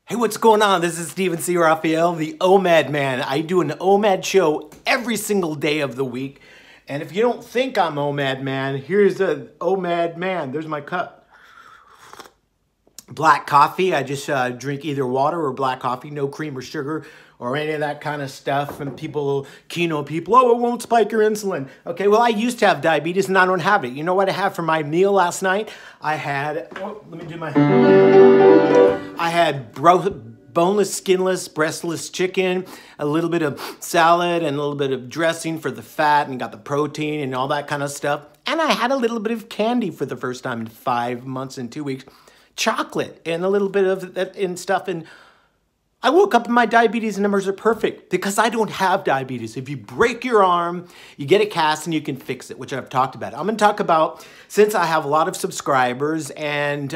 Hey, what's going on? This is Steven C. Raphael, the OMAD Man. I do an OMAD show every single day of the week. And if you don't think I'm OMAD Man, here's a OMAD Man. There's my cup. Black coffee. I just drink either water or black coffee, no cream or sugar or any of that kind of stuff. And people, Keno people, oh, it won't spike your insulin. Okay, well, I used to have diabetes and I don't have it. You know what I had for my meal last night? I had, I had boneless, skinless, breastless chicken, a little bit of salad and a little bit of dressing for the fat and got the protein and all that kind of stuff. And I had a little bit of candy for the first time in 5 months and 2 weeks. Chocolate and a little bit of that and stuff. And I woke up and my diabetes numbers are perfect because I don't have diabetes. If you break your arm, you get a cast and you can fix it, which I've talked about. I'm going to talk about, since I have a lot of subscribers and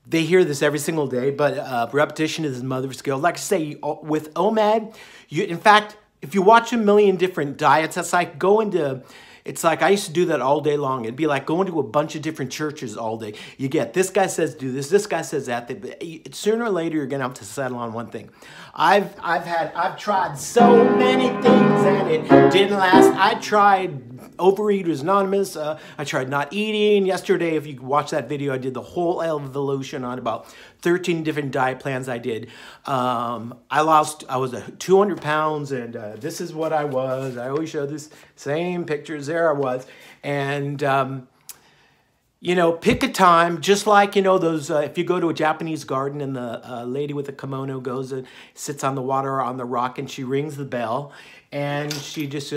they hear this every single day, but repetition is the mother of skill. Like I say, with OMAD, in fact, if you watch a million different diets, that's like going to, it's like I used to do that all day long. It'd be like going to a bunch of different churches all day. You get, this guy says do this guy says that. Sooner or later, you're going to have to settle on one thing. I've tried so many things and it didn't last. I tried Overeaters Anonymous. I tried not eating. Yesterday, if you watch that video, I did the whole evolution on about 13 different diet plans I did. I was 200 pounds and this is what I was. I always show this same pictures. There I was. And, you know, pick a time, just like, you know, those, if you go to a Japanese garden and the lady with the kimono goes and sits on the water or on the rock and she rings the bell and she just,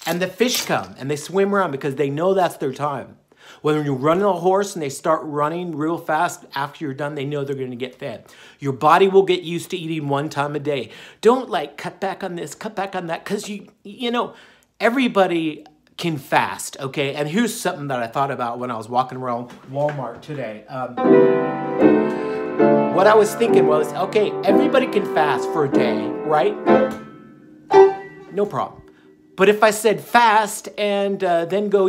and the fish come and they swim around because they know that's their time. When you're running a horse and they start running real fast after you're done, they know they're going to get fed. Your body will get used to eating one time a day. Don't like cut back on this, cut back on that, because you know, everybody can fast, okay? And here's something that I thought about when I was walking around Walmart today. What I was thinking was, okay, everybody can fast for a day, right? No problem. But if I said fast and then go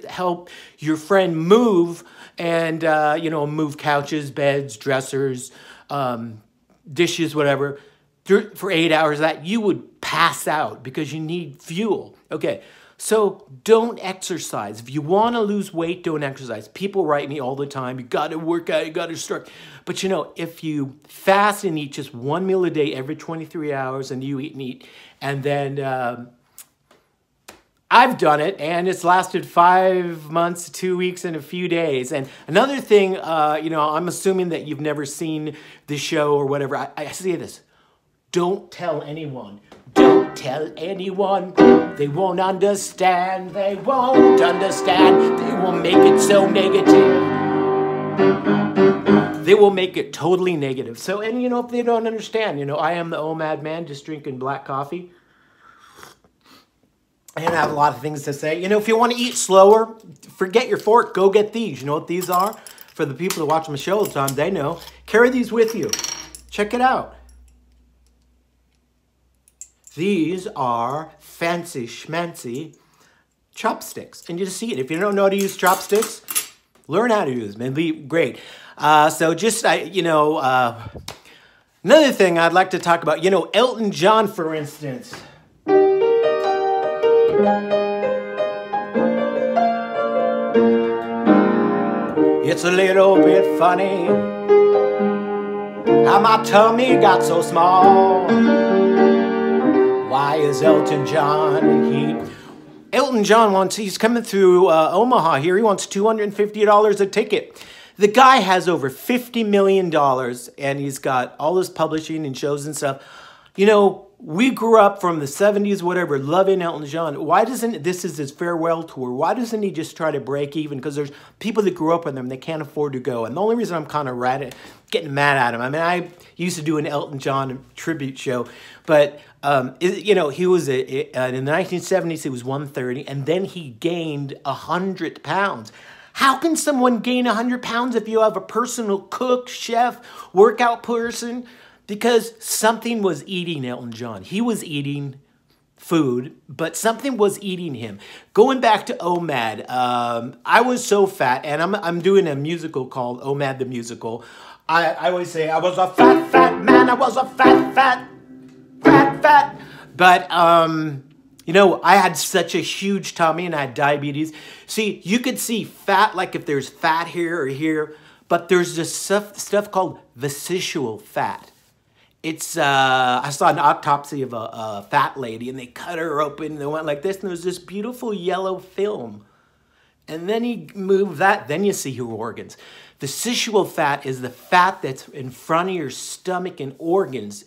help your friend move and, you know, move couches, beds, dressers, dishes, whatever, for 8 hours, that you would pass out because you need fuel. Okay, so don't exercise. If you want to lose weight, don't exercise. People write me all the time, you got to work out, you got to start. But, you know, if you fast and eat just one meal a day every 23 hours and you eat and eat, and then... I've done it, and it's lasted 5 months, 2 weeks, and a few days. And another thing, you know, I'm assuming that you've never seen the show or whatever. I say this, don't tell anyone. Don't tell anyone. They won't understand. They won't understand. They will make it so negative. They will make it totally negative. So, and you know, if they don't understand, you know, I am the OMAD Man, just drinking black coffee. And I have a lot of things to say. You know, if you want to eat slower, forget your fork. Go get these. You know what these are? For the people that watch my show all the time, they know. Carry these with you. Check it out. These are fancy schmancy chopsticks. And you just see it. If you don't know how to use chopsticks, learn how to use them. It'd be great. So just, you know, another thing I'd like to talk about, you know, Elton John, for instance. It's a little bit funny how my tummy got so small. Why is Elton John, Elton John he's coming through Omaha here. He wants $250 a ticket. The guy has over $50 million and he's got all his publishing and shows and stuff. You know, we grew up from the 70s, whatever, loving Elton John. Why doesn't, this is his farewell tour, why doesn't he just try to break even? Because there's people that grew up with him, they can't afford to go. And the only reason I'm kind of getting mad at him, I mean, I used to do an Elton John tribute show, but, you know, he was, in the 1970s, he was 130, and then he gained 100 pounds. How can someone gain 100 pounds if you have a personal cook, chef, workout person? Because something was eating Elton John. He was eating food, but something was eating him. Going back to OMAD, I was so fat, and I'm doing a musical called OMAD the Musical. I always say I was a fat man. I was a fat. But, you know, I had such a huge tummy and I had diabetes. See, you could see fat, like if there's fat here or here, but there's this stuff called visceral fat. It's, I saw an autopsy of a fat lady and they cut her open and they went like this and there was this beautiful yellow film. And then you move that, then you see your organs. Visceral fat is the fat that's in front of your stomach and organs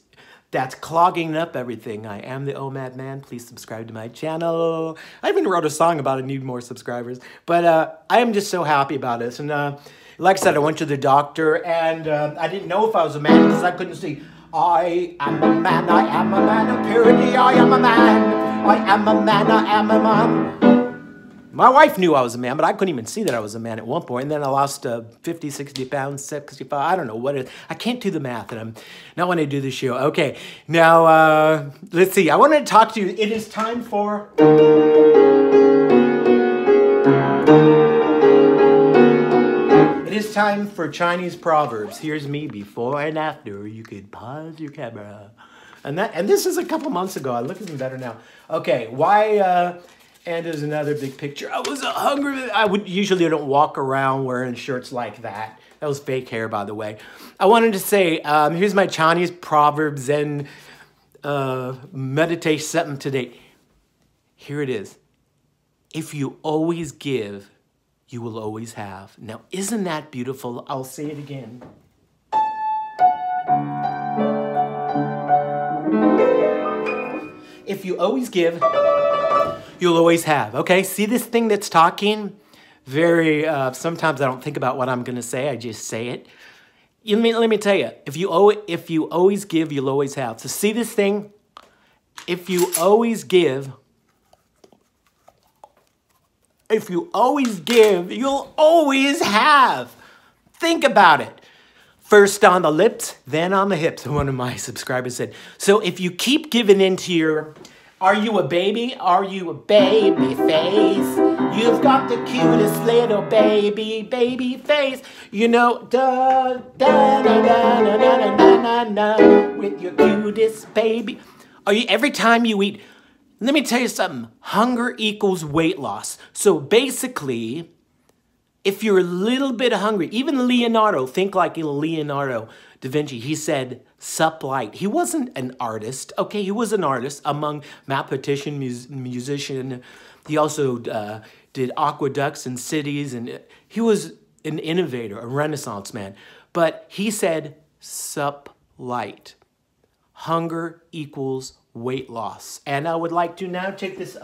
that's clogging up everything. I am the OMAD Man. Please subscribe to my channel. I even wrote a song about it. I need more subscribers. But I am just so happy about this. And like I said, I went to the doctor and I didn't know if I was a man because I couldn't see. I am a man, I am a man, apparently I am a man. I am a man, I am a man. My wife knew I was a man, but I couldn't even see that I was a man at one point. And then I lost 50, 60 pounds, 65, I don't know what it is. I can't do the math, and I'm not when I do the show. Okay, now let's see. I wanted to talk to you. It is time for... It is time for Chinese proverbs. Here's me before and after. You could pause your camera. And this is a couple months ago. I look even better now. Okay, why... And there's another big picture. I was hungry. I usually don't walk around wearing shirts like that. That was fake hair, by the way. I wanted to say, here's my Chinese proverbs and meditate something today. Here it is. If you always give, you will always have. Now, isn't that beautiful? I'll say it again. If you always give, you'll always have. Okay, see this thing that's talking? Very, sometimes I don't think about what I'm going to say. I just say it. Let me tell you, if you always give, you'll always have. So see this thing? If you always give, you'll always have. Think about it. First on the lips, then on the hips. One of my subscribers said. So if you keep giving into your... Are you a baby? Are you a baby face? You've got the cutest little baby face. You know, da da da da da da da da da with your cutest baby. Are you every time you eat? Let me tell you something. Hunger equals weight loss. So basically, if you're a little bit hungry, even Leonardo, think like Leonardo da Vinci, he said, sup light. He wasn't an artist, okay? He was an artist, among mathematician, musician. He also did aqueducts and cities, and he was an innovator, a Renaissance man. But he said, sup light. Hunger equals weight loss. And I would like to now take this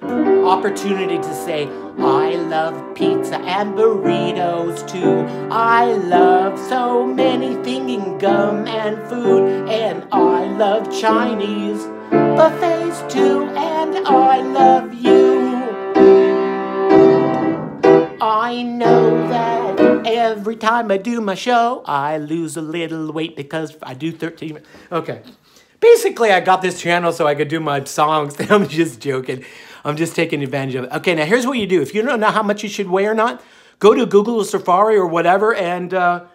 opportunity to say, I love pizza and burritos too. I love so many things, gum and food. And I love Chinese buffets too. And I love you. I know that every time I do my show, I lose a little weight because I do 13 minutes. Okay. Basically, I got this channel so I could do my songs. I'm just joking. I'm just taking advantage of it. Okay, now here's what you do. If you don't know how much you should weigh or not, go to Google or Safari or whatever, and I'm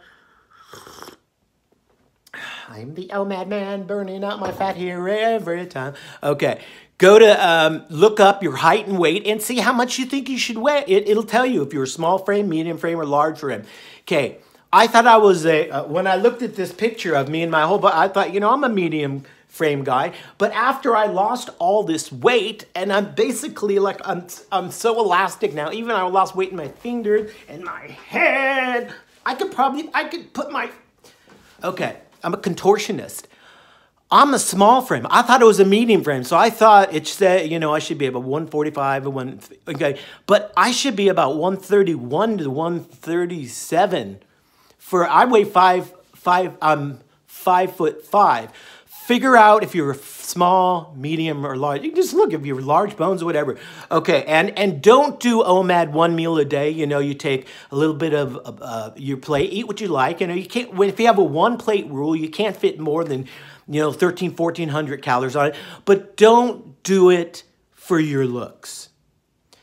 the OMAD Man burning out my fat here every time. Okay, go to look up your height and weight and see how much you think you should weigh. It'll tell you if you're a small frame, medium frame, or large frame. Okay, I thought I was when I looked at this picture of me and my whole body, I thought, you know, I'm a medium frame guy. But after I lost all this weight, and I'm basically like, I'm so elastic now, even I lost weight in my fingers and my head, I could put my, okay, I'm a contortionist. I'm a small frame. I thought it was a medium frame. So I thought it said, you know, I should be about 145 or okay. But I should be about 131 to 137. I weigh 5'5". Figure out if you're small, medium, or large. You can just look if you're large bones or whatever. Okay, and don't do OMAD one meal a day. You know, you take a little bit of your plate, eat what you like. You know, you can't, if you have a one plate rule, you can't fit more than, you know, 1,400 calories on it. But don't do it for your looks.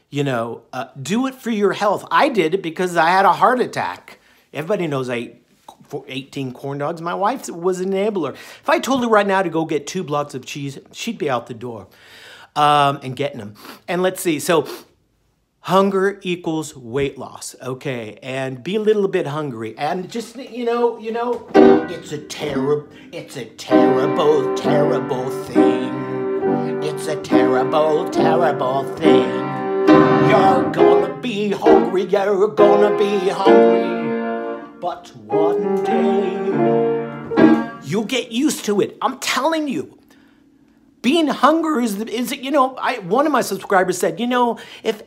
You know, do it for your health. I did it because I had a heart attack. Everybody knows I ate for 18 corn dogs. My wife was an enabler. If I told her right now to go get 2 blocks of cheese, she'd be out the door and getting them. And let's see. So hunger equals weight loss, okay? And be a little bit hungry. And just, you know, it's a terrible thing. It's a terrible thing. You're gonna be hungry, you're gonna be hungry. But one day, you'll get used to it. I'm telling you. Being hungry is you know, one of my subscribers said, you know, if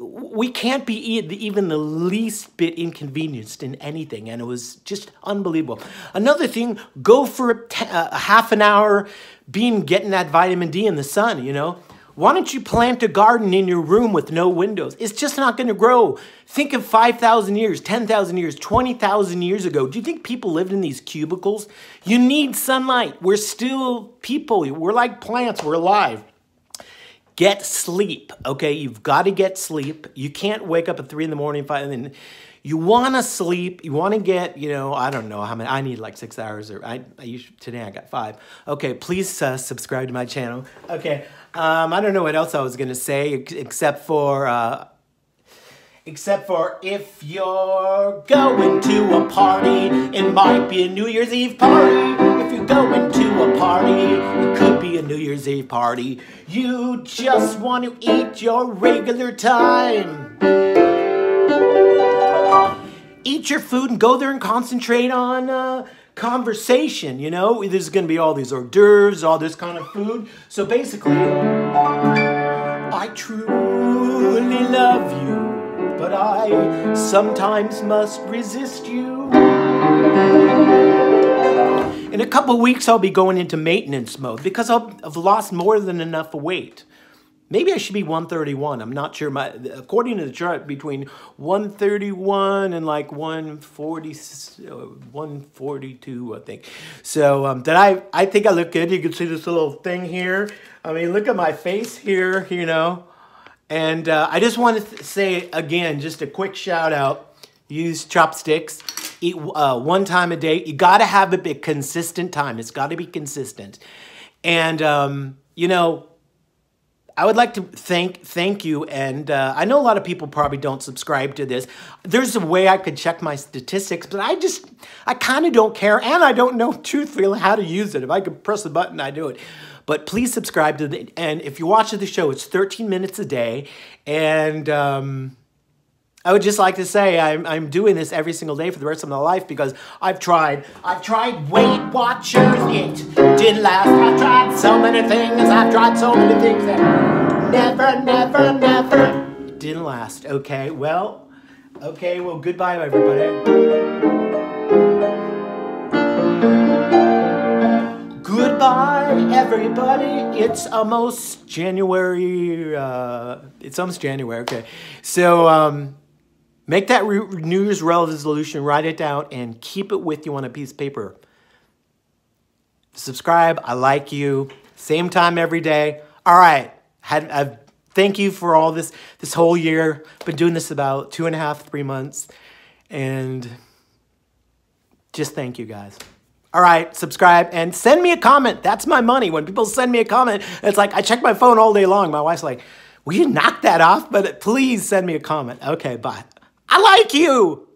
we can't be even the least bit inconvenienced in anything, and it was just unbelievable. Another thing, go for a half an hour getting that vitamin D in the sun, you know. Why don't you plant a garden in your room with no windows? It's just not going to grow. Think of 5,000 years, 10,000 years, 20,000 years ago. Do you think people lived in these cubicles? You need sunlight. We're still people. We're like plants. We're alive. Get sleep, okay? You've got to get sleep. You can't wake up at 3 in the morning, 5, and then you want to sleep. You want to get, you know, I don't know how many. I need like 6 hours, or today I got 5. Okay, please subscribe to my channel. Okay, I don't know what else I was gonna say except for if you're going to a party, it might be a New Year's Eve party. If you're going to a party, it could be a New Year's Eve party. You just want to eat your regular time. Eat your food and go there and concentrate on conversation, you know? There's going to be all these hors d'oeuvres, all this kind of food. So basically, I truly love you, but I sometimes must resist you. In a couple weeks, I'll be going into maintenance mode because I've lost more than enough weight. Maybe I should be 131. I'm not sure. According to the chart, between 131 and like 142, I think. So I think I look good. You can see this little thing here. I mean, look at my face here, you know. And I just want to say again, just a quick shout out. Use chopsticks. Eat 1 time a day. You got to have a consistent time. It's got to be consistent. And, you know, I would like to thank you, and I know a lot of people probably don't subscribe to this. There's a way I could check my statistics, but I kind of don't care, and I don't know truthfully how to use it. If I could press a button, I do it. But please subscribe to and if you're watching the show, it's 13 minutes a day, and I would just like to say I'm doing this every single day for the rest of my life because I've tried Weight Watchers, it didn't last. I've tried so many things, that never didn't last. Okay, well, goodbye everybody. Goodbye everybody. It's almost January. Okay, so make that New Year's resolution, write it down, and keep it with you on a piece of paper. Subscribe. I like you. Same time every day. All right. Thank you for all this whole year. Been doing this about 2.5, 3 months. And just thank you guys. All right. Subscribe and send me a comment. That's my money. When people send me a comment, it's like I check my phone all day long. My wife's like, will you knock that off? But please send me a comment. Okay, bye. I like you.